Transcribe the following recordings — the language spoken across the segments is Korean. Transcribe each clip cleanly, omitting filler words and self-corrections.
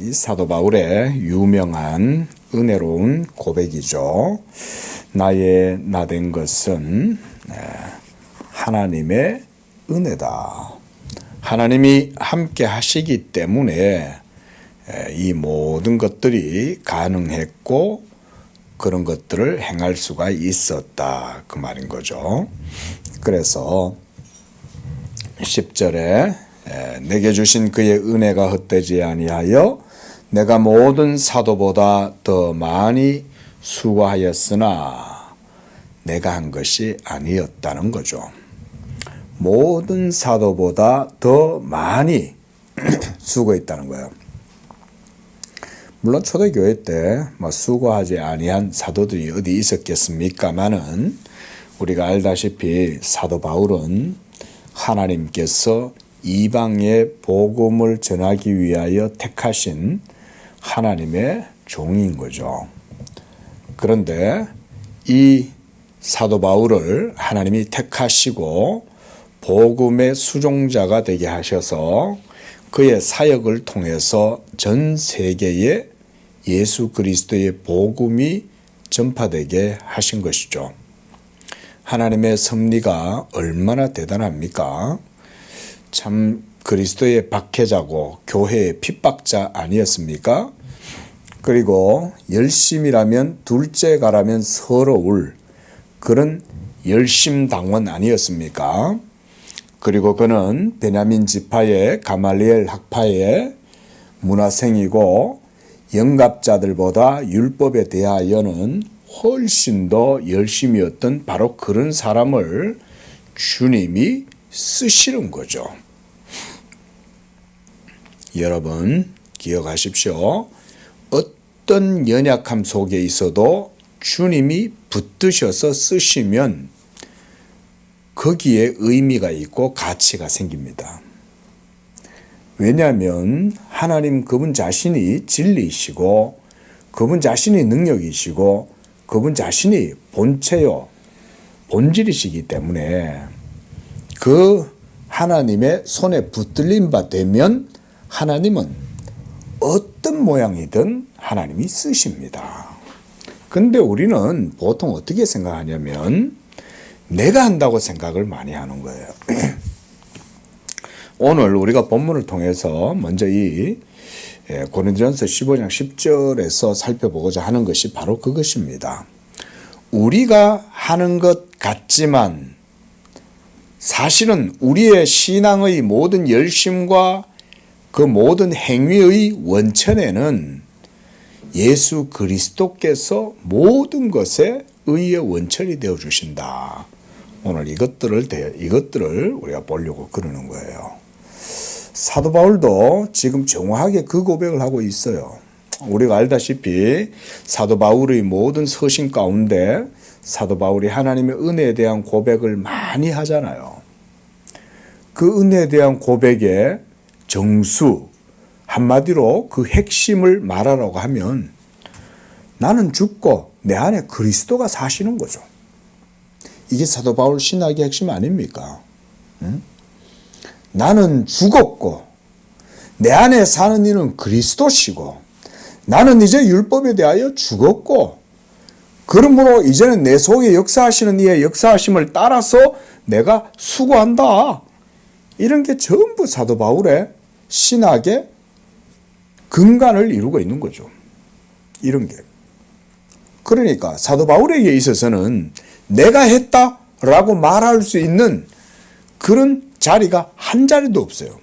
이 사도 바울의 유명한 은혜로운 고백이죠. 나의 나된 것은 하나님의 은혜다. 하나님이 함께 하시기 때문에 이 모든 것들이 가능했고 그런 것들을 행할 수가 있었다. 그 말인 거죠. 그래서 10절에 내게 주신 그의 은혜가 헛되지 아니하여 내가 모든 사도보다 더 많이 수고하였으나 내가 한 것이 아니었다는 거죠. 모든 사도보다 더 많이 수고했다는 거예요. 물론 초대교회 때 수고하지 아니한 사도들이 어디 있었겠습니까마는 우리가 알다시피 사도 바울은 하나님께서 이방의 복음을 전하기 위하여 택하신 하나님의 종인 거죠. 그런데 이 사도 바울을 하나님이 택하시고 복음의 수종자가 되게 하셔서 그의 사역을 통해서 전 세계에 예수 그리스도의 복음이 전파되게 하신 것이죠. 하나님의 섭리가 얼마나 대단합니까? 참 그리스도의 박해자고 교회의 핍박자 아니었습니까? 그리고 열심이라면 둘째 가라면 서러울 그런 열심당원 아니었습니까? 그리고 그는 베냐민 지파의 가말리엘 학파의 문화생이고 영갑자들보다 율법에 대하여는 훨씬 더 열심이었던 바로 그런 사람을 주님이 쓰시는 거죠. 여러분 기억하십시오. 어떤 연약함 속에 있어도 주님이 붙드셔서 쓰시면 거기에 의미가 있고 가치가 생깁니다. 왜냐하면 하나님 그분 자신이 진리이시고 그분 자신이 능력이시고 그분 자신이 본체요 본질이시기 때문에 그 하나님의 손에 붙들린 바 되면 하나님은 어떤 모양이든 하나님이 쓰십니다. 근데 우리는 보통 어떻게 생각하냐면 내가 한다고 생각을 많이 하는 거예요. 오늘 우리가 본문을 통해서 먼저 이 고린도전서 15장 10절에서 살펴보고자 하는 것이 바로 그것입니다. 우리가 하는 것 같지만 사실은 우리의 신앙의 모든 열심과 그 모든 행위의 원천에는 예수 그리스도께서 모든 것에 의의 원천이 되어 주신다. 오늘 이것들을 우리가 보려고 그러는 거예요. 사도 바울도 지금 정확하게 그 고백을 하고 있어요. 우리가 알다시피 사도 바울의 모든 서신 가운데 사도 바울이 하나님의 은혜에 대한 고백을 많이 하잖아요. 그 은혜에 대한 고백의 정수, 한마디로 그 핵심을 말하라고 하면 나는 죽고 내 안에 그리스도가 사시는 거죠. 이게 사도 바울 신학의 핵심 아닙니까? 응? 나는 죽었고 내 안에 사는 이는 그리스도시고 나는 이제 율법에 대하여 죽었고 그러므로 이제는 내 속에 역사하시는 이의 역사하심을 따라서 내가 수고한다. 이런 게 전부 사도 바울의 신학의 근간을 이루고 있는 거죠. 이런 게. 그러니까 사도 바울에게 있어서는 내가 했다라고 말할 수 있는 그런 자리가 한 자리도 없어요.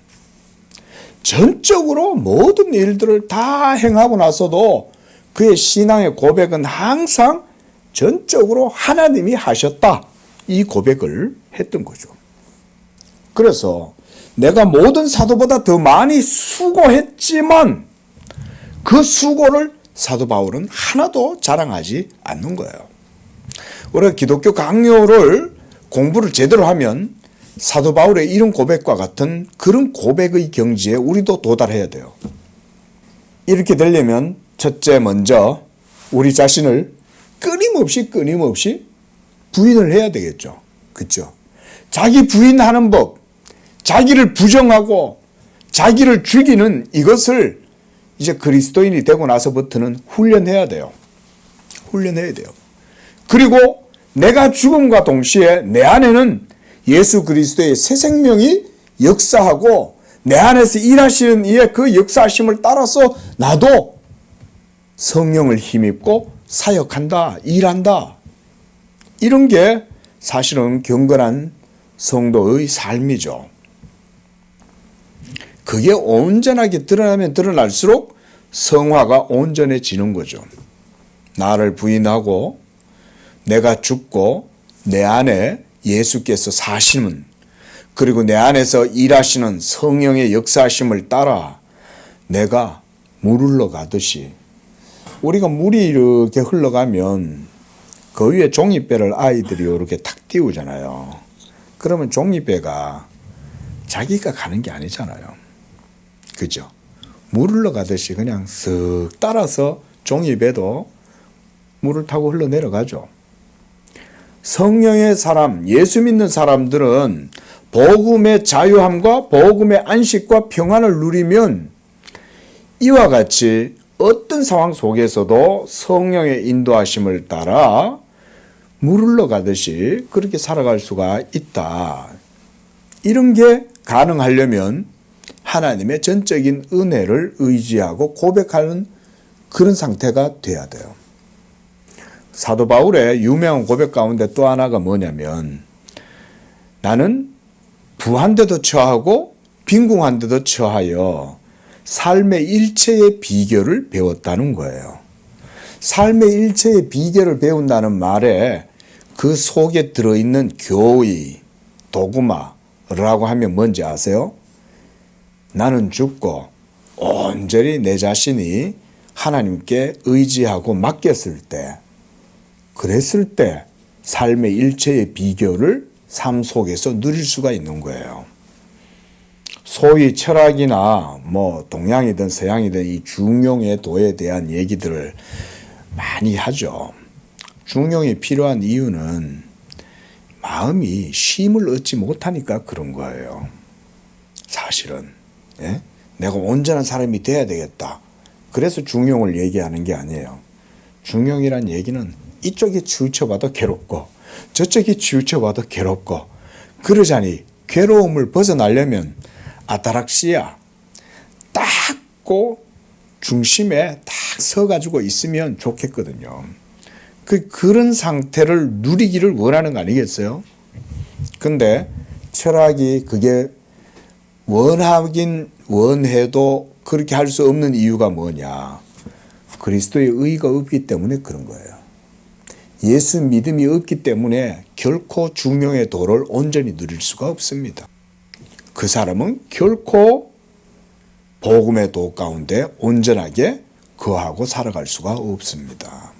전적으로 모든 일들을 다 행하고 나서도 그의 신앙의 고백은 항상 전적으로 하나님이 하셨다. 이 고백을 했던 거죠. 그래서 내가 모든 사도보다 더 많이 수고했지만 그 수고를 사도 바울은 하나도 자랑하지 않는 거예요. 우리가 기독교 강요를 공부를 제대로 하면 사도 바울의 이런 고백과 같은 그런 고백의 경지에 우리도 도달해야 돼요. 이렇게 되려면 첫째 먼저 우리 자신을 끊임없이 부인을 해야 되겠죠. 그렇죠? 자기 부인하는 법, 자기를 부정하고 자기를 죽이는 이것을 이제 그리스도인이 되고 나서부터는 훈련해야 돼요. 훈련해야 돼요. 그리고 내가 죽음과 동시에 내 안에는 예수 그리스도의 새 생명이 역사하고 내 안에서 일하시는 이의 그 역사하심을 따라서 나도 성령을 힘입고 사역한다, 일한다. 이런 게 사실은 경건한 성도의 삶이죠. 그게 온전하게 드러나면 드러날수록 성화가 온전해지는 거죠. 나를 부인하고 내가 죽고 내 안에 예수께서 사시는, 그리고 내 안에서 일하시는 성령의 역사하심을 따라 내가 물 흘러가듯이, 우리가 물이 이렇게 흘러가면 그 위에 종이배를 아이들이 이렇게 탁 띄우잖아요. 그러면 종이배가 자기가 가는 게 아니잖아요. 그죠? 물 흘러가듯이 그냥 쓱 따라서 종이배도 물을 타고 흘러내려가죠. 성령의 사람, 예수 믿는 사람들은 복음의 자유함과 복음의 안식과 평안을 누리면 이와 같이 어떤 상황 속에서도 성령의 인도하심을 따라 물 흘러가듯이 그렇게 살아갈 수가 있다. 이런 게 가능하려면 하나님의 전적인 은혜를 의지하고 고백하는 그런 상태가 돼야 돼요. 사도 바울의 유명한 고백 가운데 또 하나가 뭐냐면, 나는 부한 데도 처하고 빈궁한 데도 처하여 삶의 일체의 비결을 배웠다는 거예요. 삶의 일체의 비결을 배운다는 말에 그 속에 들어있는 교의, 도구마라고 하면 뭔지 아세요? 나는 죽고 온전히 내 자신이 하나님께 의지하고 맡겼을 때, 그랬을 때 삶의 일체의 비결을 삶 속에서 누릴 수가 있는 거예요. 소위 철학이나 뭐 동양이든 서양이든 이 중용의 도에 대한 얘기들을 많이 하죠. 중용이 필요한 이유는 마음이 쉼을 얻지 못하니까 그런 거예요. 사실은. 예? 내가 온전한 사람이 돼야 되겠다. 그래서 중용을 얘기하는 게 아니에요. 중용이란 얘기는 이쪽이 치우쳐봐도 괴롭고 저쪽이 치우쳐봐도 괴롭고, 그러자니 괴로움을 벗어나려면 아타락시아 딱고 중심에 딱 서가지고 있으면 좋겠거든요. 그런 상태를 누리기를 원하는 거 아니겠어요? 근데 철학이 그게 원하긴 원해도 그렇게 할 수 없는 이유가 뭐냐? 그리스도의 의가 없기 때문에 그런 거예요. 예수 믿음이 없기 때문에 결코 중용의 도를 온전히 누릴 수가 없습니다. 그 사람은 결코 복음의 도 가운데 온전하게 거하고 살아갈 수가 없습니다.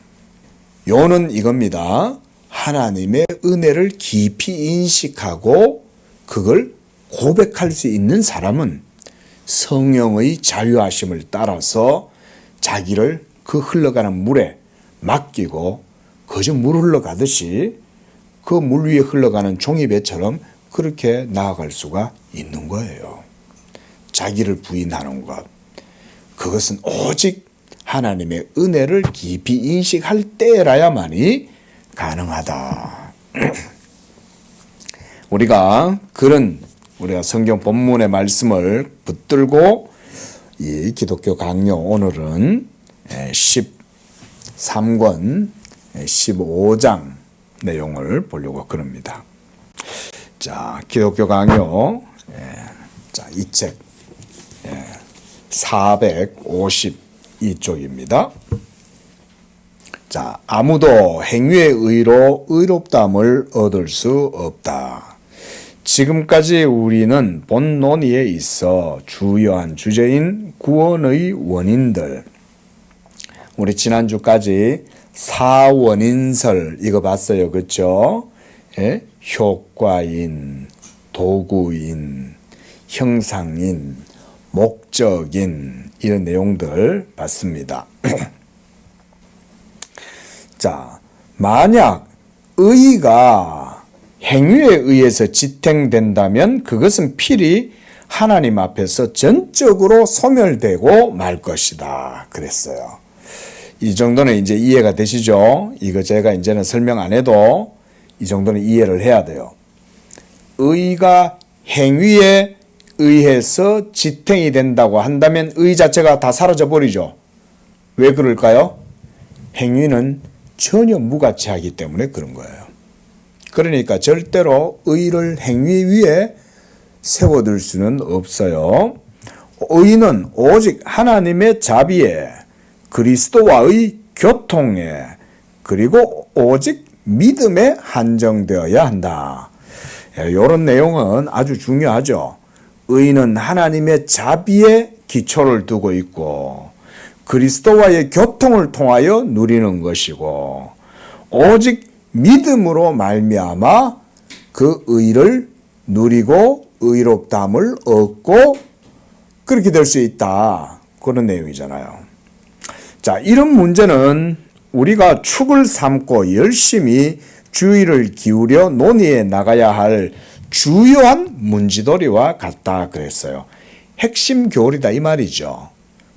요는 이겁니다. 하나님의 은혜를 깊이 인식하고 그걸 고백할 수 있는 사람은 성령의 자유하심을 따라서 자기를 그 흘러가는 물에 맡기고 그저 물 흘러가듯이 그 물 위에 흘러가는 종이배처럼 그렇게 나아갈 수가 있는 거예요. 자기를 부인하는 것, 그것은 오직 하나님의 은혜를 깊이 인식할 때라야만이 가능하다. 우리가 성경 본문의 말씀을 붙들고 이 기독교 강요 오늘은 13권 15장 내용을 보려고 그럽니다. 자, 기독교 강요 이 책 452쪽입니다. 자, 아무도 행위의 의로 의롭다함을 얻을 수 없다. 지금까지 우리는 본 논의에 있어 주요한 주제인 구원의 원인들, 우리 지난주까지 사원인설 이거 봤어요. 그렇죠? 예? 효과인, 도구인, 형상인, 목적인 이런 내용들 봤습니다. 자, 만약 의가 행위에 의해서 지탱된다면 그것은 필히 하나님 앞에서 전적으로 소멸되고 말 것이다 그랬어요. 이 정도는 이제 이해가 되시죠? 이거 제가 이제는 설명 안 해도 이 정도는 이해를 해야 돼요. 의가 행위에 의해서 지탱이 된다고 한다면 의 자체가 다 사라져 버리죠. 왜 그럴까요? 행위는 전혀 무가치하기 때문에 그런 거예요. 그러니까 절대로 의를 행위 위에 세워둘 수는 없어요. 의는 오직 하나님의 자비에 그리스도와의 교통에 그리고 오직 믿음에 한정되어야 한다. 이런 내용은 아주 중요하죠. 의는 하나님의 자비에 기초를 두고 있고 그리스도와의 교통을 통하여 누리는 것이고 오직 믿음으로 말미암아 그 의를 누리고 의롭다함을 얻고 그렇게 될 수 있다. 그런 내용이잖아요. 자, 이런 문제는 우리가 축을 삼고 열심히 주의를 기울여 논의해 나가야 할 주요한 문지도리와 같다 그랬어요. 핵심 교리다 이 말이죠.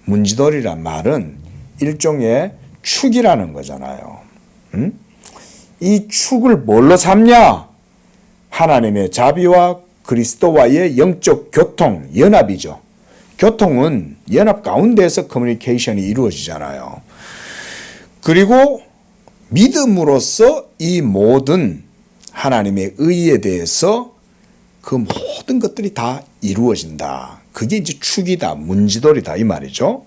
문지도리란 말은 일종의 축이라는 거잖아요. 이 축을 뭘로 삼냐? 하나님의 자비와 그리스도와의 영적 교통, 연합이죠. 교통은 연합 가운데에서 커뮤니케이션이 이루어지잖아요. 그리고 믿음으로써 이 모든 하나님의 의에 대해서 그 모든 것들이 다 이루어진다. 그게 이제 축이다, 문지돌이다 이 말이죠.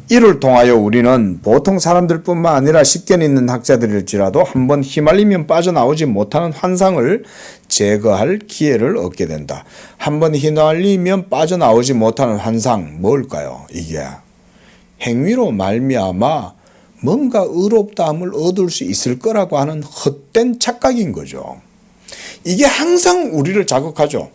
이를 통하여 우리는 보통 사람들뿐만 아니라 식견 있는 학자들일지라도 한번 휘말리면 빠져나오지 못하는 환상을 제거할 기회를 얻게 된다. 한번 휘말리면 빠져나오지 못하는 환상 뭘까요? 이게 행위로 말미암아 뭔가 의롭다함을 얻을 수 있을 거라고 하는 헛된 착각인 거죠. 이게 항상 우리를 자극하죠.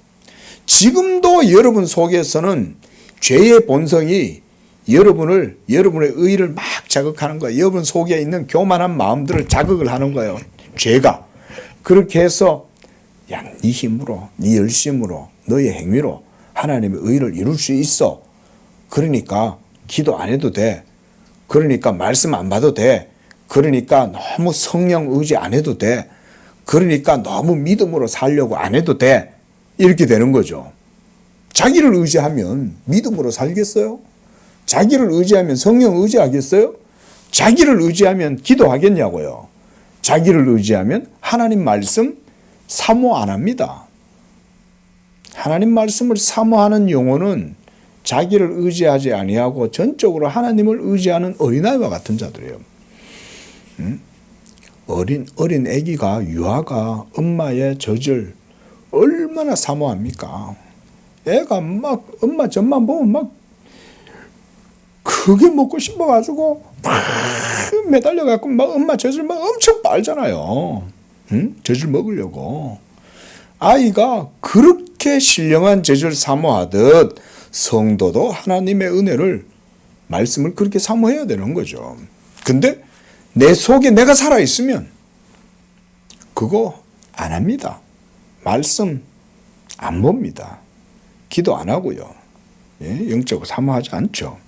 지금도 여러분 속에서는 죄의 본성이 여러분의 의를 막 자극하는 거예요. 여러분 속에 있는 교만한 마음들을 자극을 하는 거예요. 죄가. 그렇게 해서 야, 네 힘으로, 네 열심으로, 너의 행위로 하나님의 의를 이룰 수 있어. 그러니까 기도 안 해도 돼. 그러니까 말씀 안 봐도 돼. 그러니까 너무 성령 의지 안 해도 돼. 그러니까 너무 믿음으로 살려고 안 해도 돼. 이렇게 되는 거죠. 자기를 의지하면 믿음으로 살겠어요? 자기를 의지하면 성령 의지하겠어요? 자기를 의지하면 기도하겠냐고요. 자기를 의지하면 하나님 말씀 사모 안 합니다. 하나님 말씀을 사모하는 영혼은 자기를 의지하지 아니하고 전적으로 하나님을 의지하는 어린아이와 같은 자들이에요. 어린 아기가 유아가 엄마의 젖을 얼마나 사모합니까? 애가 막 엄마 젖만 보면 막 크게 먹고 싶어가지고 막 매달려갖고 막 엄마 젖을 막 엄청 빨잖아요. 젖을 먹으려고. 아이가 그렇게 신령한 젖을 사모하듯 성도도 하나님의 은혜를 말씀을 그렇게 사모해야 되는 거죠. 근데 내 속에 내가 살아있으면 그거 안 합니다. 말씀 안 봅니다. 기도 안 하고요. 영적으로 사모하지 않죠.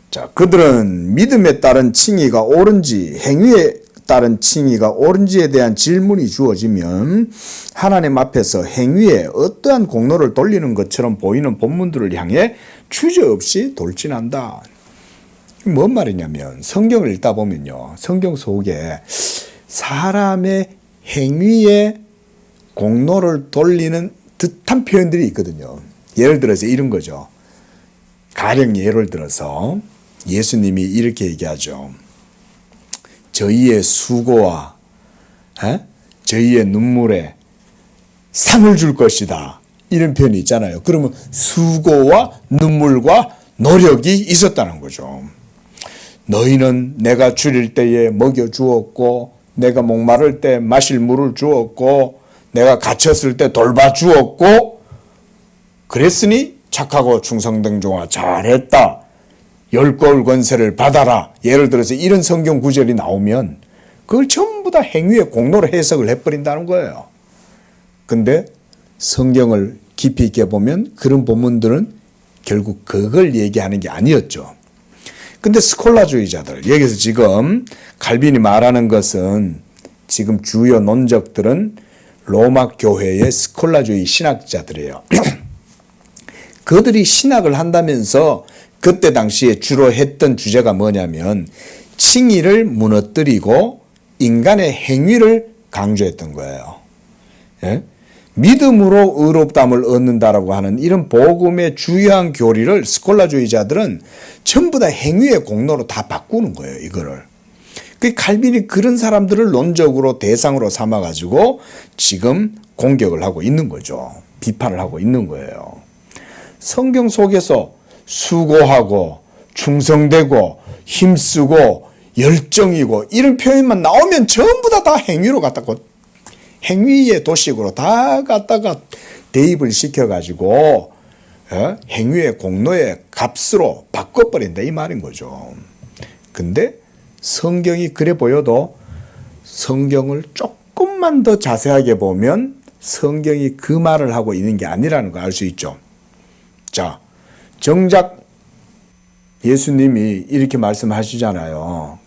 자, 그들은 믿음에 따른 칭의가 옳은지 행위에 따른 칭의가 옳은지에 대한 질문이 주어지면 하나님 앞에서 행위에 어떠한 공로를 돌리는 것처럼 보이는 본문들을 향해 주저없이 돌진한다. 뭔 말이냐면 성경을 읽다 보면요. 성경 속에 사람의 행위에 공로를 돌리는 듯한 표현들이 있거든요. 예를 들어서 이런 거죠. 가령 예를 들어서 예수님이 이렇게 얘기하죠. 저희의 수고와 저희의 눈물에 상을 줄 것이다. 이런 표현이 있잖아요. 그러면 수고와 눈물과 노력이 있었다는 거죠. 너희는 내가 줄일 때에 먹여주었고 내가 목마를 때 마실 물을 주었고 내가 갇혔을 때 돌봐주었고 그랬으니 착하고 충성된 종아 잘했다. 열골 권세를 받아라. 예를 들어서 이런 성경 구절이 나오면 그걸 전부 다 행위의 공로로 해석을 해버린다는 거예요. 근데 성경을 깊이 있게 보면 그런 본문들은 결국 그걸 얘기하는 게 아니었죠. 근데 스콜라주의자들, 여기서 지금 칼빈이 말하는 것은 지금 주요 논적들은 로마 교회의 스콜라주의 신학자들이에요. 그들이 신학을 한다면서 그때 당시에 주로 했던 주제가 뭐냐면 칭의를 무너뜨리고 인간의 행위를 강조했던 거예요. 예? 믿음으로 의롭다함을 얻는다라고 하는 이런 복음의 주요한 교리를 스콜라주의자들은 전부 다 행위의 공로로 다 바꾸는 거예요. 이거를. 그 칼빈이 그런 사람들을 논적으로 대상으로 삼아가지고 지금 공격을 하고 있는 거죠. 비판을 하고 있는 거예요. 성경 속에서 수고하고 충성되고 힘쓰고 열정이고 이런 표현만 나오면 전부 다 행위로 갖다가 행위의 도식으로 다 갖다가 대입을 시켜가지고 행위의 공로의 값으로 바꿔버린다 이 말인 거죠. 근데 성경이 그래 보여도 성경을 조금만 더 자세하게 보면 성경이 그 말을 하고 있는 게 아니라는 걸 알 수 있죠. 자, 정작 예수님이 이렇게 말씀하시잖아요.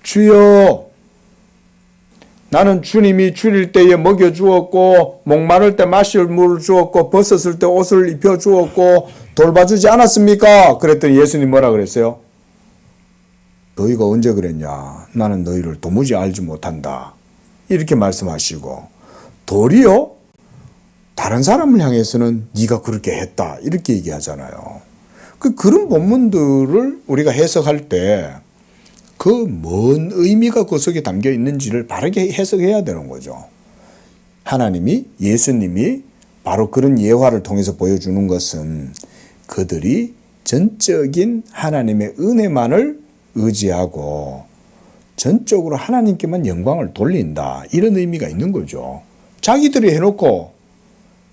주여, 나는 주님이 줄일 때에 먹여주었고 목마를 때 마실 물을 주었고 벗었을 때 옷을 입혀주었고 돌봐주지 않았습니까? 그랬더니 예수님 뭐라 그랬어요? 너희가 언제 그랬냐? 나는 너희를 도무지 알지 못한다. 이렇게 말씀하시고 도리어 다른 사람을 향해서는 네가 그렇게 했다. 이렇게 얘기하잖아요. 그런 본문들을 우리가 해석할 때 그 뭔 의미가 그 속에 담겨 있는지를 바르게 해석해야 되는 거죠. 하나님이, 예수님이 바로 그런 예화를 통해서 보여주는 것은 그들이 전적인 하나님의 은혜만을 의지하고 전적으로 하나님께만 돌린다. 이런 의미가 있는 거죠. 자기들이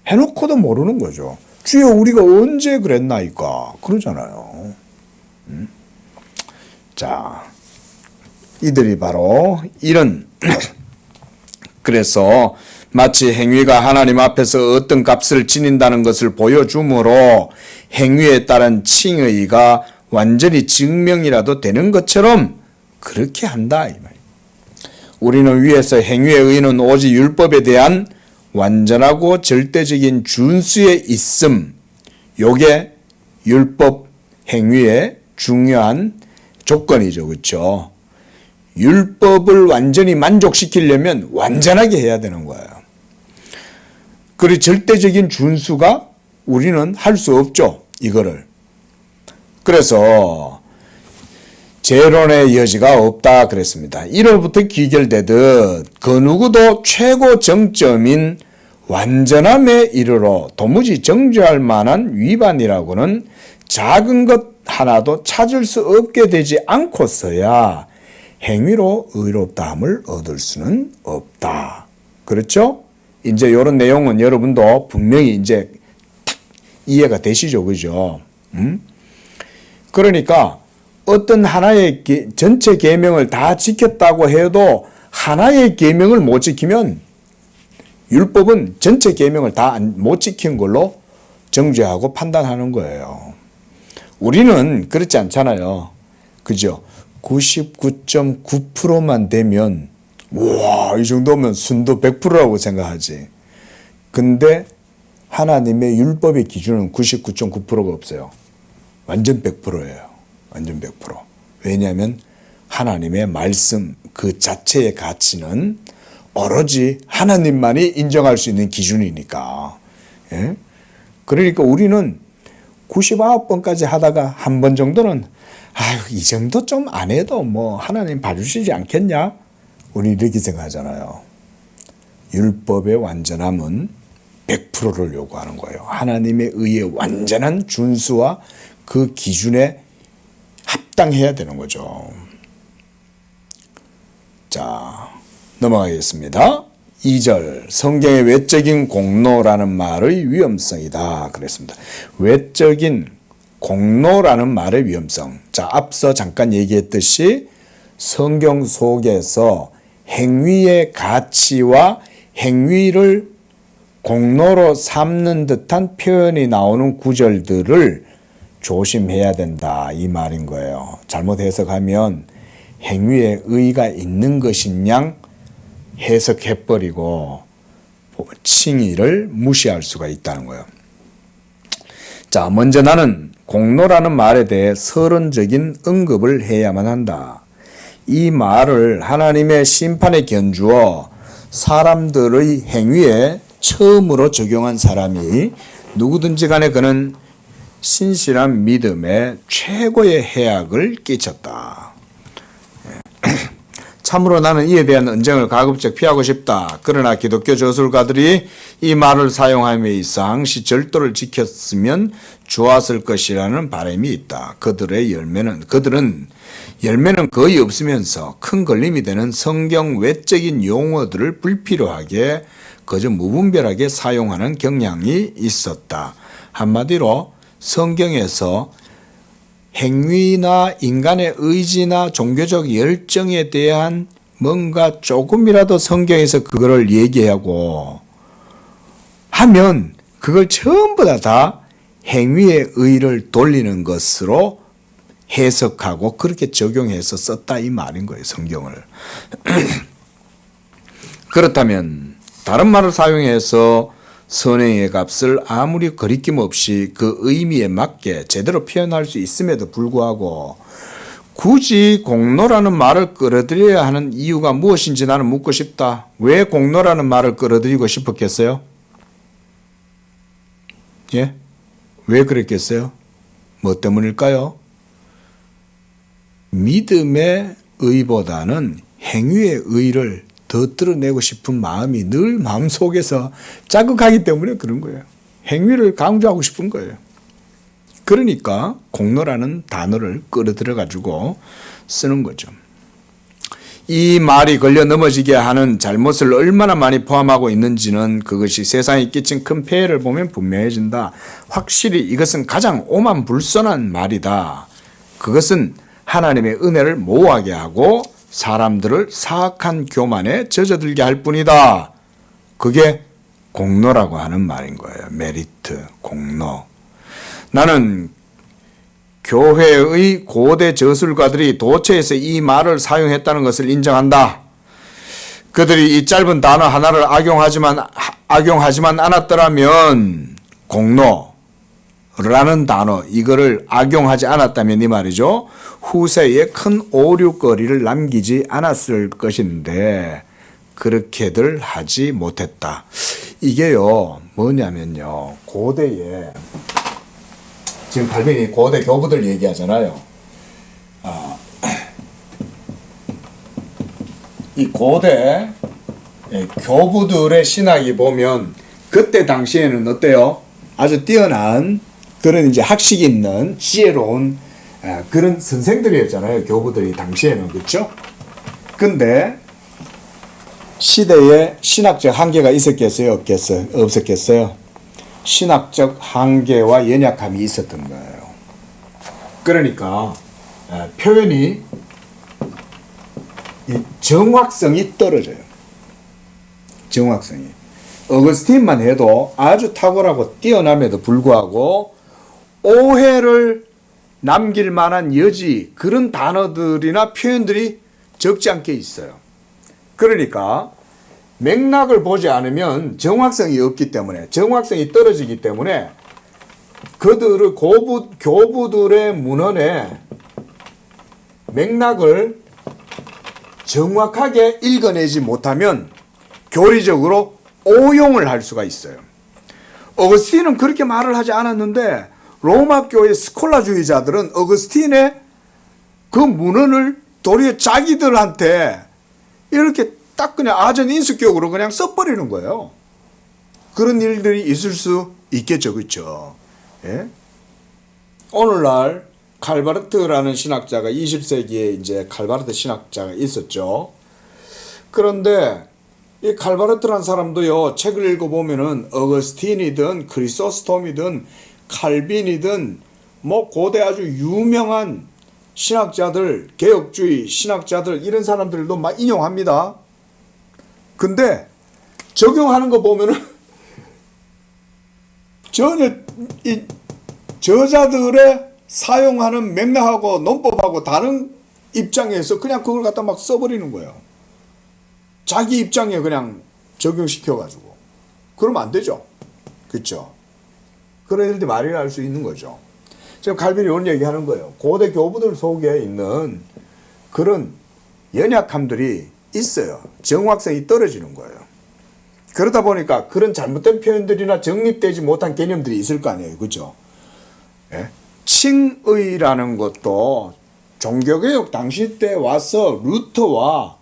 해놓고도 모르는 거죠. 주여 우리가 언제 그랬나이까 그러잖아요. 자, 이들이 바로 이런 그래서 마치 행위가 하나님 앞에서 어떤 값을 지닌다는 것을 보여주므로 행위에 따른 칭의가 완전히 증명이라도 되는 것처럼 그렇게 한다 이 말이에요. 우리는 위에서 행위의 의는 오직 율법에 대한 완전하고 절대적인 준수에 있음, 요게 율법 행위의 중요한 조건이죠. 그렇죠? 율법을 완전히 만족시키려면 완전하게 해야 되는 거예요. 그리고 절대적인 준수가 우리는 할 수 없죠. 이거를. 그래서 재론의 여지가 없다 그랬습니다. 1월부터 귀결되듯 그 누구도 최고 정점인 완전함에 이르러 도무지 정죄할 만한 위반이라고는 작은 것 하나도 찾을 수 없게 되지 않고서야 행위로 의롭다함을 얻을 수는 없다. 그렇죠? 이제 이런 내용은 여러분도 분명히 이제 이해가 되시죠, 그죠? 그러니까 어떤 하나의 전체 계명을 다 지켰다고 해도 하나의 계명을 못 지키면 율법은 전체 계명을 다 못 지킨 걸로 정죄하고 판단하는 거예요. 우리는 그렇지 않잖아요. 그죠? 99.9%만 되면 와, 이 정도면 순도 100%라고 생각하지. 근데 하나님의 율법의 기준은 99.9%가 없어요. 완전 100%예요. 완전 100%. 왜냐하면 하나님의 말씀 그 자체의 가치는 오로지 하나님만이 인정할 수 있는 기준이니까. 예? 그러니까 우리는 99번까지 하다가 한 번 정도는 아유, 이 정도 좀 안 해도 뭐 하나님 봐주시지 않겠냐? 우리 이렇게 생각하잖아요. 율법의 완전함은 100%를 요구하는 거예요. 하나님의 의의 완전한 준수와 그 기준에 합당해야 되는 거죠. 자, 넘어가겠습니다. 2절, 성경의 외적인 공로라는 말의 위험성이다 그랬습니다. 외적인 공로라는 말의 위험성. 자, 앞서 잠깐 얘기했듯이 성경 속에서 행위의 가치와 행위를 공로로 삼는 듯한 표현이 나오는 구절들을 조심해야 된다 이 말인 거예요. 잘못 해석하면 행위에 의의가 있는 것인 양 해석해버리고 칭의를 무시할 수가 있다는 거예요. 자, 먼저 나는 공로라는 말에 대해 서론적인 언급을 해야만 한다. 이 말을 하나님의 심판에 견주어 사람들의 행위에 처음으로 적용한 사람이 누구든지 간에 그는 신실한 믿음에 최고의 해악을 끼쳤다. 참으로 나는 이에 대한 언쟁을 가급적 피하고 싶다. 그러나 기독교 저술가들이 이 말을 사용함에 있어 항시 절도를 지켰으면 좋았을 것이라는 바람이 있다. 그들은 열매는 거의 없으면서 큰 걸림이 되는 성경 외적인 용어들을 불필요하게 그저 무분별하게 사용하는 경향이 있었다. 한마디로 성경에서 행위나 인간의 의지나 종교적 열정에 대한 뭔가 조금이라도 성경에서 그거를 얘기하고 하면 그걸 전부 다 행위의 의의를 돌리는 것으로 해석하고 그렇게 적용해서 썼다 이 말인 거예요, 성경을. 그렇다면 다른 말을 사용해서 선행의 값을 아무리 거리낌 없이 그 의미에 맞게 제대로 표현할 수 있음에도 불구하고 굳이 공로라는 말을 끌어들여야 하는 이유가 무엇인지 나는 묻고 싶다. 왜 공로라는 말을 끌어들이고 싶었겠어요? 예? 왜 그랬겠어요? 뭐 때문일까요? 믿음의 의보다는 행위의 의를 더 드러내고 싶은 마음이 늘 마음속에서 자극하기 때문에 그런 거예요. 행위를 강조하고 싶은 거예요. 그러니까 공로라는 단어를 끌어들여 가지고 쓰는 거죠. 이 말이 걸려 넘어지게 하는 잘못을 얼마나 많이 포함하고 있는지는 그것이 세상에 끼친 큰 폐해를 보면 분명해진다. 확실히 이것은 가장 오만불선한 말이다. 그것은 하나님의 은혜를 모호하게 하고 사람들을 사악한 교만에 젖어들게 할 뿐이다. 그게 공로라고 하는 말인 거예요. 메리트, 공로. 나는 교회의 고대 저술가들이 도처에서 이 말을 사용했다는 것을 인정한다. 그들이 이 짧은 단어 하나를 악용하지만 않았더라면 공로라는 단어 이거를 악용하지 않았다면 이 말이죠. 후세에 큰 오류거리를 남기지 않았을 것인데 그렇게들 하지 못했다. 이게요 뭐냐면요, 고대에 지금 갈빈이 고대 교부들 얘기하잖아요. 이 고대 교부들의 신학이 보면 그때 당시에는 어때요? 아주 뛰어난 그런 이제 학식이 있는 지혜로운 그런 선생들이었잖아요. 교부들이 당시에는. 그렇죠? 근데 시대에 신학적 한계가 있었겠어요? 없었겠어요? 신학적 한계와 연약함이 있었던 거예요. 그러니까 표현이 정확성이 떨어져요. 정확성이. 어거스틴만 해도 아주 탁월하고 뛰어남에도 불구하고 오해를 남길 만한 여지 그런 단어들이나 표현들이 적지 않게 있어요. 그러니까 맥락을 보지 않으면 정확성이 없기 때문에, 정확성이 떨어지기 때문에 그들의 교부들의 문헌의 맥락을 정확하게 읽어내지 못하면 교리적으로 오용을 할 수가 있어요. 어거스틴은 그렇게 말을 하지 않았는데 로마 교회 스콜라주의자들은 어거스틴의 그 문헌을 도리어 자기들한테 이렇게 딱 그냥 아전인수격으로 그냥 써버리는 거예요. 그런 일들이 있을 수 있겠죠. 그렇죠? 예? 오늘날 칼바르트라는 신학자가 20세기에 이제 칼바르트 신학자가 있었죠. 그런데 이 칼바르트라는 사람도요, 책을 읽어보면은 어거스틴이든 크리소스톰이든 칼빈이든 뭐 고대 아주 유명한 신학자들, 개혁주의 신학자들 이런 사람들도 막 인용합니다. 근데 적용하는 거 보면은 전혀 이 저자들의 사용하는 맥락하고 논법하고 다른 입장에서 그냥 그걸 갖다 막 써버리는 거예요. 자기 입장에 그냥 적용시켜가지고. 그러면 안 되죠. 그렇죠? 그런 일들이 말이할 수 있는 거죠. 지금 칼빈이 이런 얘기하는 거예요. 고대 교부들 속에 있는 그런 연약함들이 있어요. 정확성이 떨어지는 거예요. 그러다 보니까 그런 잘못된 표현들이나 정립되지 못한 개념들이 있을 거 아니에요. 그죠? 예? 칭의라는 것도 종교개혁 당시 때 와서 루터와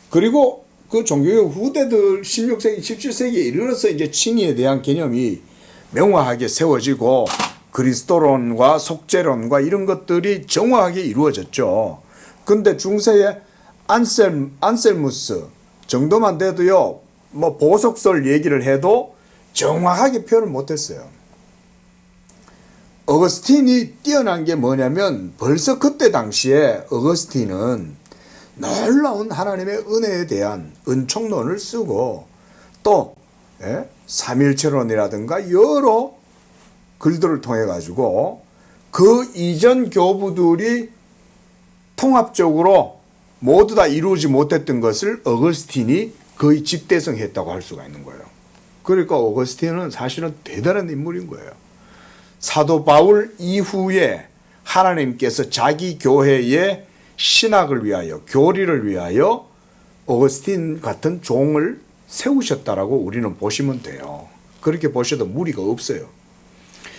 그리고 그 종교개혁 후대들 16세기, 17세기에 이르러서 이제 칭의에 대한 개념이 명확하게 세워지고 그리스도론과 속죄론과 이런 것들이 정확하게 이루어졌죠. 근데 중세의 안셀무스 정도만 돼도요, 뭐 보석설 얘기를 해도 정확하게 표현을 못했어요. 어거스틴이 뛰어난 게 뭐냐면 벌써 그때 당시에 어거스틴은 놀라운 하나님의 은혜에 대한 은총론을 쓰고 또 삼일체론이라든가 여러 글들을 통해 가지고 그 이전 교부들이 통합적으로 모두 다 이루지 못했던 것을 어거스틴이 거의 직대성했다고 할 수가 있는 거예요. 그러니까 어거스틴은 사실은 대단한 인물인 거예요. 사도 바울 이후에 하나님께서 자기 교회의 신학을 위하여 교리를 위하여 어거스틴 같은 종을 세우셨다라고 우리는 보시면 돼요. 그렇게 보셔도 무리가 없어요.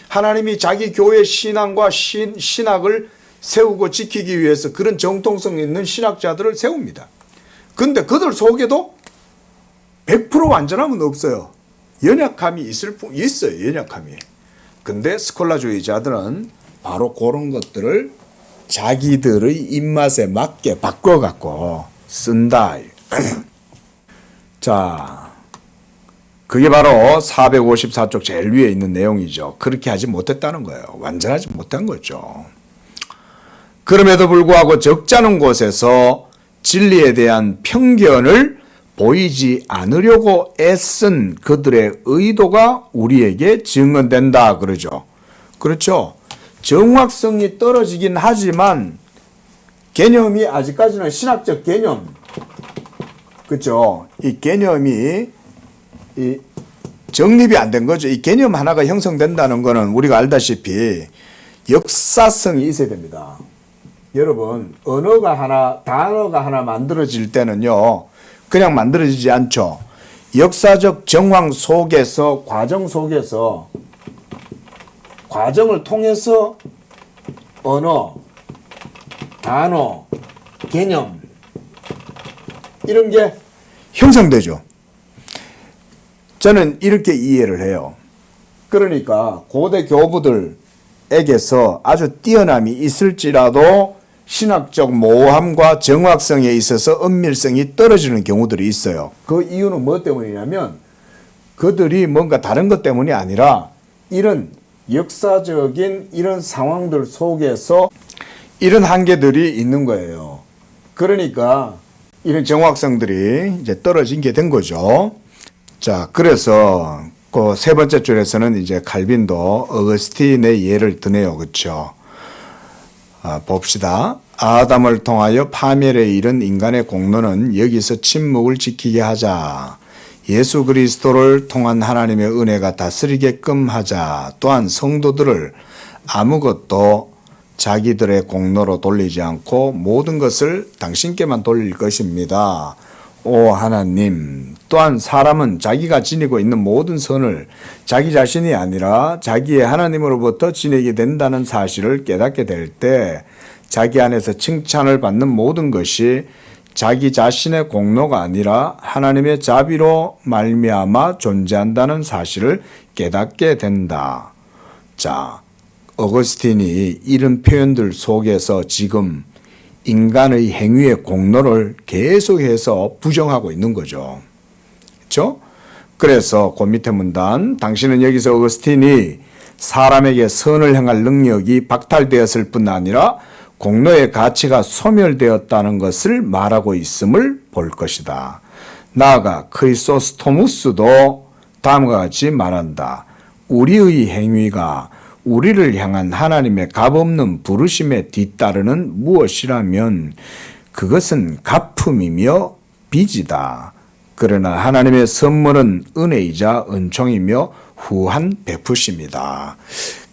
하나님이 자기 교회 신앙과 신학을 세우고 지키기 위해서 그런 정통성 있는 신학자들을 세웁니다. 근데 그들 속에도 100% 완전함은 없어요. 연약함이 있어요. 연약함이. 근데 스콜라주의자들은 바로 그런 것들을 자기들의 입맛에 맞게 바꿔갖고 쓴다. 자, 그게 바로 454쪽 제일 위에 있는 내용이죠. 그렇게 하지 못했다는 거예요. 완전하지 못한 거죠. 그럼에도 불구하고 적잖은 곳에서 진리에 대한 편견을 보이지 않으려고 애쓴 그들의 의도가 우리에게 증언된다 그러죠. 그렇죠. 정확성이 떨어지긴 하지만 개념이 아직까지는 신학적 개념, 그렇죠. 이 개념이 정립이 안 된 거죠. 이 개념 하나가 형성된다는 거는 우리가 알다시피 역사성이 있어야 됩니다. 여러분, 단어가 하나 만들어질 때는요, 그냥 만들어지지 않죠. 역사적 정황 속에서, 과정을 통해서 언어, 단어, 개념, 이런 게 형성되죠. 저는 이렇게 이해를 해요. 그러니까 고대 교부들에게서 아주 뛰어남이 있을지라도 신학적 모호함과 정확성에 있어서 은밀성이 떨어지는 경우들이 있어요. 그 이유는 뭐 때문이냐면 그들이 뭔가 다른 것 때문이 아니라 이런 역사적인 이런 상황들 속에서 이런 한계들이 있는 거예요. 그러니까 이런 정확성들이 이제 떨어진 게 된 거죠. 자, 그래서 그 세 번째 줄에서는 이제 칼빈도 어거스틴의 예를 드네요. 그렇죠? 봅시다. 아담을 통하여 파멸에 이른 인간의 공로는 여기서 침묵을 지키게 하자. 예수 그리스도를 통한 하나님의 은혜가 다스리게끔 하자. 또한 성도들을 아무것도 자기들의 공로로 돌리지 않고 모든 것을 당신께만 돌릴 것입니다. 오 하나님, 또한 사람은 자기가 지니고 있는 모든 선을 자기 자신이 아니라 자기의 하나님으로부터 지니게 된다는 사실을 깨닫게 될 때 자기 안에서 칭찬을 받는 모든 것이 자기 자신의 공로가 아니라 하나님의 자비로 말미암아 존재한다는 사실을 깨닫게 된다. 자, 어거스틴이 이런 표현들 속에서 지금 인간의 행위의 공로를 계속해서 부정하고 있는 거죠. 그렇죠? 그래서 그 밑에 문단, 당신은 여기서 어거스틴이 사람에게 선을 행할 능력이 박탈되었을 뿐 아니라 공로의 가치가 소멸되었다는 것을 말하고 있음을 볼 것이다. 나아가 크리소스토무스도 다음과 같이 말한다. 우리의 행위가 우리를 향한 하나님의 값없는 부르심에 뒤따르는 무엇이라면 그것은 갚음이며 빚이다. 그러나 하나님의 선물은 은혜이자 은총이며 후한 베푸심이다.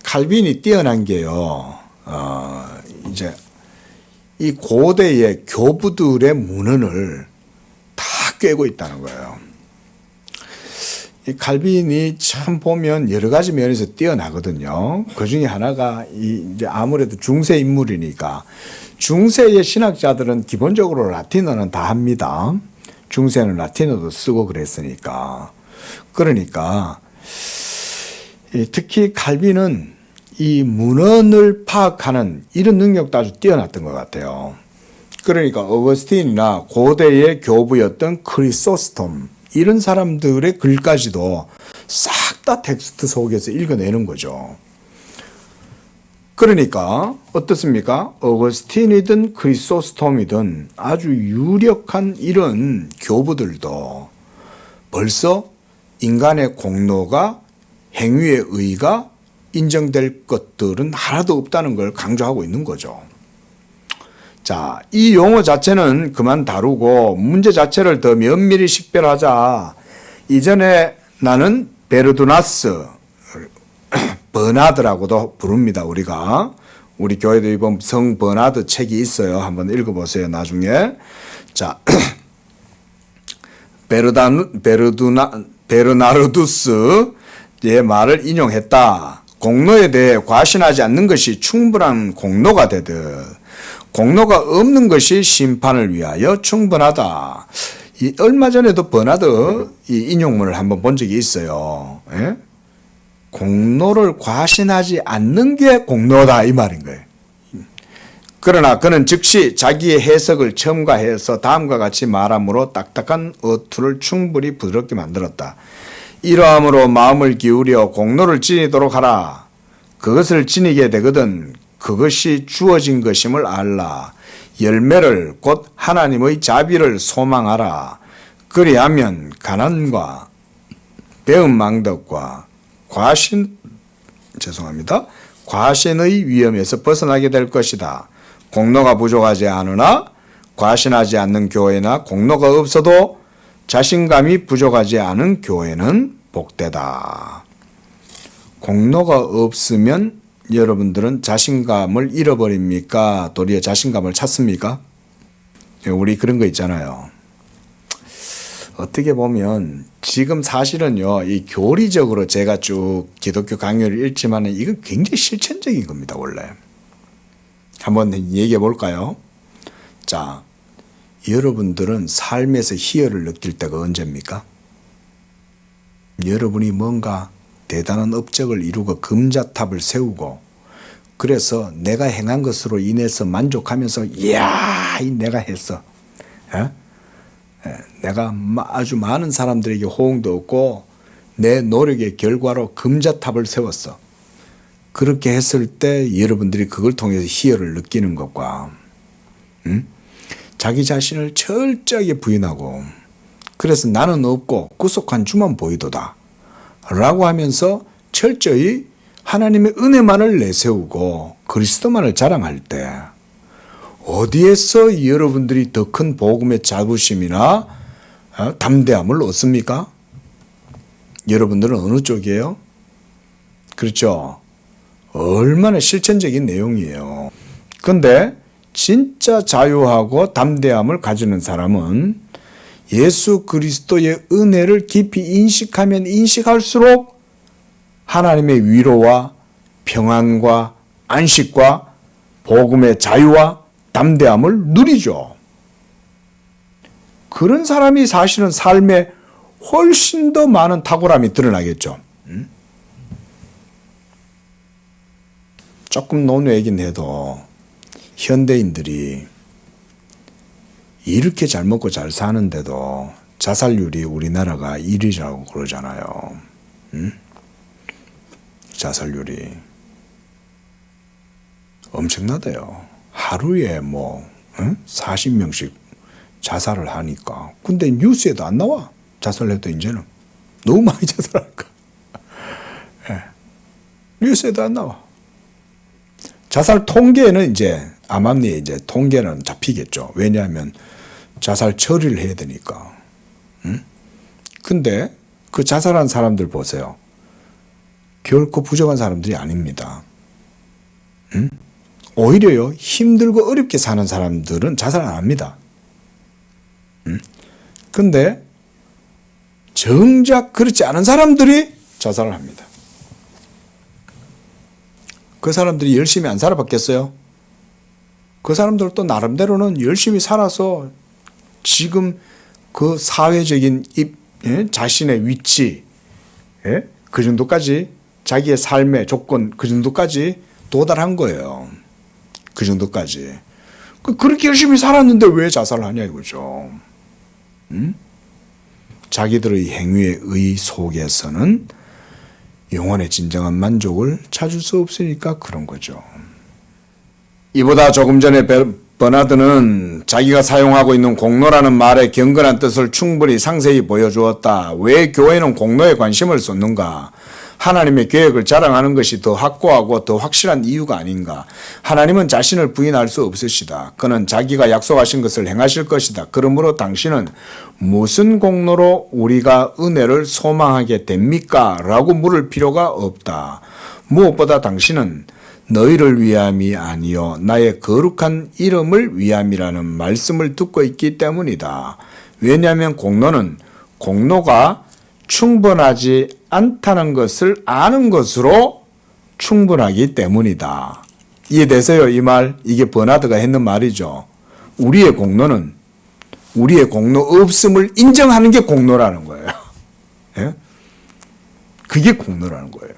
칼빈이 뛰어난 게요. 이제 이 고대의 교부들의 문헌을 다 꿰고 있다는 거예요. 이 칼빈이 참 보면 여러 가지 면에서 뛰어나거든요. 그 중에 하나가 이제 아무래도 중세 인물이니까 중세의 신학자들은 기본적으로 라틴어는 다 합니다. 중세는 라틴어도 쓰고 그랬으니까. 그러니까 특히 칼빈은 이 문헌을 파악하는 이런 능력도 아주 뛰어났던 것 같아요. 그러니까 어거스틴이나 고대의 교부였던 크리소스톰 이런 사람들의 글까지도 싹 다 텍스트 속에서 읽어내는 거죠. 그러니까 어떻습니까? 어거스틴이든 크리소스톰이든 아주 유력한 이런 교부들도 벌써 인간의 공로가 행위의 의가 인정될 것들은 하나도 없다는 걸 강조하고 있는 거죠. 자, 이 용어 자체는 그만 다루고 문제 자체를 더 면밀히 식별하자. 이전에 나는 베르두나스, 버나드라고도 부릅니다. 우리가 우리 교회도 이번 성 버나드 책이 있어요. 한번 읽어보세요. 나중에. 자, 베르나르두스의 말을 인용했다. 공로에 대해 과신하지 않는 것이 충분한 공로가 되듯 공로가 없는 것이 심판을 위하여 충분하다. 얼마 전에도 버나드 이 인용문을 한번 본 적이 있어요. 예? 공로를 과신하지 않는 게 공로다 이 말인 거예요. 그러나 그는 즉시 자기의 해석을 첨가해서 다음과 같이 말함으로 딱딱한 어투를 충분히 부드럽게 만들었다. 이러함으로 마음을 기울여 공로를 지니도록 하라. 그것을 지니게 되거든 그것이 주어진 것임을 알라. 열매를 곧 하나님의 자비를 소망하라. 그리하면 가난과 배은망덕과 과신의 위험에서 벗어나게 될 것이다. 공로가 부족하지 않으나 과신하지 않는 교회나 공로가 없어도 자신감이 부족하지 않은 교회는 복되다. 공로가 없으면 여러분들은 자신감을 잃어버립니까? 도리어 자신감을 찾습니까? 우리 그런 거 있잖아요. 어떻게 보면 지금 사실은요, 이 교리적으로 제가 쭉 기독교 강요를 읽지만 이건 굉장히 실천적인 겁니다, 원래. 한번 얘기해 볼까요? 자, 여러분들은 삶에서 희열을 느낄 때가 언제입니까? 여러분이 뭔가 대단한 업적을 이루고 금자탑을 세우고 그래서 내가 행한 것으로 인해서 만족하면서 이야 내가 했어. 내가 아주 많은 사람들에게 호응도 얻고 내 노력의 결과로 금자탑을 세웠어. 그렇게 했을 때 여러분들이 그걸 통해서 희열을 느끼는 것과 자기 자신을 철저하게 부인하고 그래서 나는 없고 구속한 주만 보이도다 라고 하면서 철저히 하나님의 은혜만을 내세우고 그리스도만을 자랑할 때 어디에서 여러분들이 더 큰 복음의 자부심이나 담대함을 얻습니까? 여러분들은 어느 쪽이에요? 그렇죠? 얼마나 실천적인 내용이에요. 그런데 진짜 자유하고 담대함을 가지는 사람은 예수 그리스도의 은혜를 깊이 인식하면 인식할수록 하나님의 위로와 평안과 안식과 복음의 자유와 담대함을 누리죠. 그런 사람이 사실은 삶에 훨씬 더 많은 탁월함이 드러나겠죠. 조금 논외이긴 해도 현대인들이 이렇게 잘 먹고 잘 사는데도 자살률이 우리나라가 1위라고 그러잖아요. 자살률이 엄청나대요. 하루에 40명씩 자살을 하니까. 근데 뉴스에도 안 나와. 자살해도 이제는 너무 많이 자살할까. 예. 뉴스에도 안 나와. 자살 통계는 이제 암암리에 이제 통계는 잡히겠죠. 왜냐하면 자살 처리를 해야 되니까. 근데 그 자살한 사람들 보세요. 결코 부정한 사람들이 아닙니다. 오히려요, 힘들고 어렵게 사는 사람들은 자살 안 합니다. 근데 정작 그렇지 않은 사람들이 자살을 합니다. 그 사람들이 열심히 안 살아봤겠어요? 그 사람들도 나름대로는 열심히 살아서 지금 그 사회적인 자신의 위치, 그 정도까지 자기의 삶의 조건 그 정도까지 도달한 거예요. 그 정도까지. 그렇게 열심히 살았는데 왜 자살을 하냐 이거죠. 자기들의 행위의 의 속에서는 영혼의 진정한 만족을 찾을 수 없으니까 그런 거죠. 이보다 조금 전에 버나드는 자기가 사용하고 있는 공로라는 말의 경건한 뜻을 충분히 상세히 보여주었다. 왜 교회는 공로에 관심을 쏟는가? 하나님의 계획을 자랑하는 것이 더 확고하고 더 확실한 이유가 아닌가. 하나님은 자신을 부인할 수 없으시다. 그는 자기가 약속하신 것을 행하실 것이다. 그러므로 당신은 무슨 공로로 우리가 은혜를 소망하게 됩니까? 라고 물을 필요가 없다. 무엇보다 당신은 너희를 위함이 아니요 나의 거룩한 이름을 위함이라는 말씀을 듣고 있기 때문이다. 왜냐하면 공로가 충분하지 않다는 것을 아는 것으로 충분하기 때문이다. 이해되세요? 이 말, 이게 버나드가 했는 말이죠. 우리의 공로 없음을 인정하는 게 공로라는 거예요. 예? 그게 공로라는 거예요.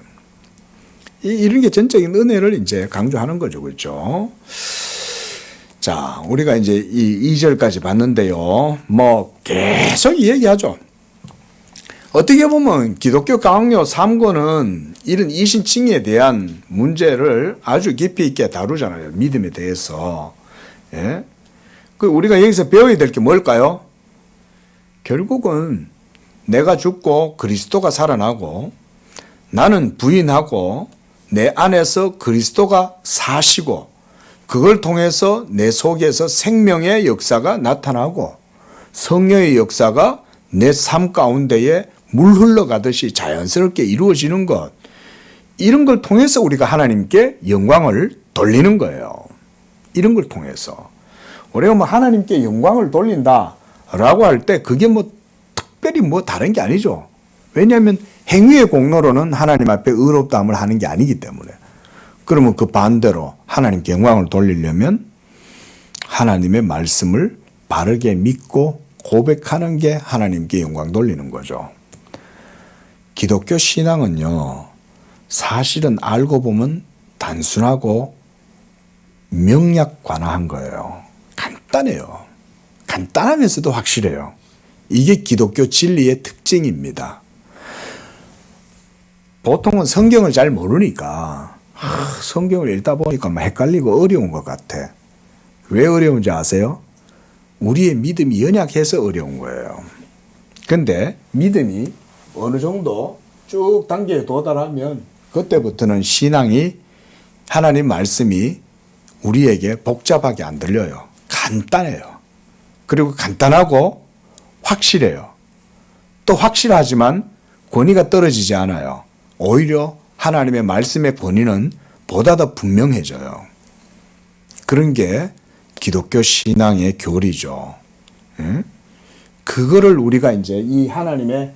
이런 게 전적인 은혜를 이제 강조하는 거죠. 그렇죠? 자, 우리가 이제 이 2절까지 봤는데요. 뭐 계속 얘기하죠. 어떻게 보면 기독교 강요 3권은 이런 이신칭의에 대한 문제를 아주 깊이 있게 다루잖아요. 믿음에 대해서. 예? 우리가 여기서 배워야 될 게 뭘까요? 결국은 내가 죽고 그리스도가 살아나고 나는 부인하고 내 안에서 그리스도가 사시고 그걸 통해서 내 속에서 생명의 역사가 나타나고 성령의 역사가 내 삶 가운데에 물 흘러가듯이 자연스럽게 이루어지는 것, 이런 걸 통해서 우리가 하나님께 영광을 돌리는 거예요. 이런 걸 통해서 우리가 뭐 하나님께 영광을 돌린다라고 할 때 그게 뭐 특별히 뭐 다른 게 아니죠. 왜냐하면 행위의 공로로는 하나님 앞에 의롭다함을 하는 게 아니기 때문에. 그러면 그 반대로 하나님께 영광을 돌리려면 하나님의 말씀을 바르게 믿고 고백하는 게 하나님께 영광 돌리는 거죠. 기독교 신앙은요, 사실은 알고 보면 단순하고 명약관화한 거예요. 간단해요. 간단하면서도 확실해요. 이게 기독교 진리의 특징입니다. 보통은 성경을 잘 모르니까 성경을 읽다 보니까 막 헷갈리고 어려운 것 같아. 왜 어려운지 아세요? 우리의 믿음이 연약해서 어려운 거예요. 근데 믿음이 어느 정도 쭉 단계에 도달하면 그때부터는 신앙이, 하나님 말씀이 우리에게 복잡하게 안 들려요. 간단해요. 그리고 간단하고 확실해요. 또 확실하지만 권위가 떨어지지 않아요. 오히려 하나님의 말씀의 권위는 보다 더 분명해져요. 그런 게 기독교 신앙의 교리죠. 그거를 우리가 이제 이 하나님의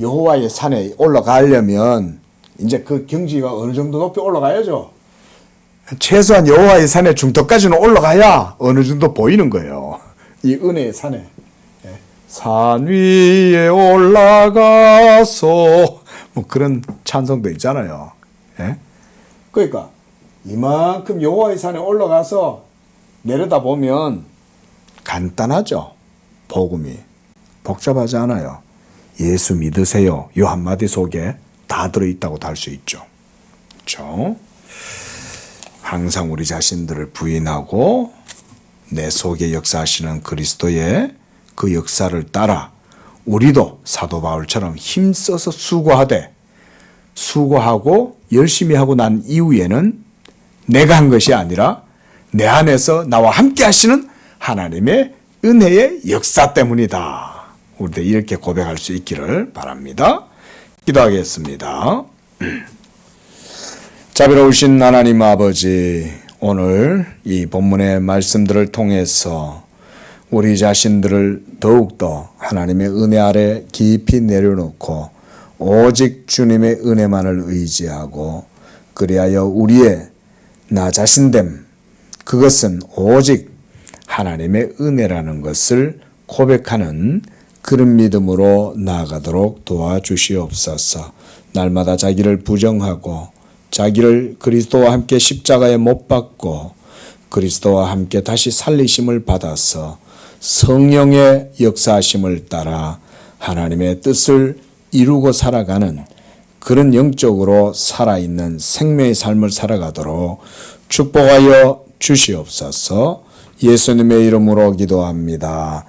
여호와의 산에 올라가려면 이제 그 경지가 어느 정도 높이 올라가야죠. 최소한 여호와의 산의 중턱까지는 올라가야 어느 정도 보이는 거예요. 이 은혜의 산에. 산 위에 올라가서 뭐 그런 찬송도 있잖아요. 그러니까 이만큼 여호와의 산에 올라가서 내려다보면 간단하죠. 복음이. 복잡하지 않아요. 예수 믿으세요. 이 한마디 속에 다 들어있다고 할 수 있죠. 그렇죠? 항상 우리 자신들을 부인하고 내 속에 역사하시는 그리스도의 그 역사를 따라 우리도 사도 바울처럼 힘써서 수고하되 수고하고 열심히 하고 난 이후에는 내가 한 것이 아니라 내 안에서 나와 함께 하시는 하나님의 은혜의 역사 때문이다. 우리도 이렇게 고백할 수 있기를 바랍니다. 기도하겠습니다. 자비로우신 하나님 아버지, 오늘 이 본문의 말씀들을 통해서 우리 자신들을 더욱더 하나님의 은혜 아래 깊이 내려놓고 오직 주님의 은혜만을 의지하고 그리하여 우리의 나 자신됨, 그것은 오직 하나님의 은혜라는 것을 고백하는 그런 믿음으로 나아가도록 도와주시옵소서. 날마다 자기를 부정하고 자기를 그리스도와 함께 십자가에 못 박고 그리스도와 함께 다시 살리심을 받아서 성령의 역사하심을 따라 하나님의 뜻을 이루고 살아가는 그런 영적으로 살아있는 생명의 삶을 살아가도록 축복하여 주시옵소서. 예수님의 이름으로 기도합니다.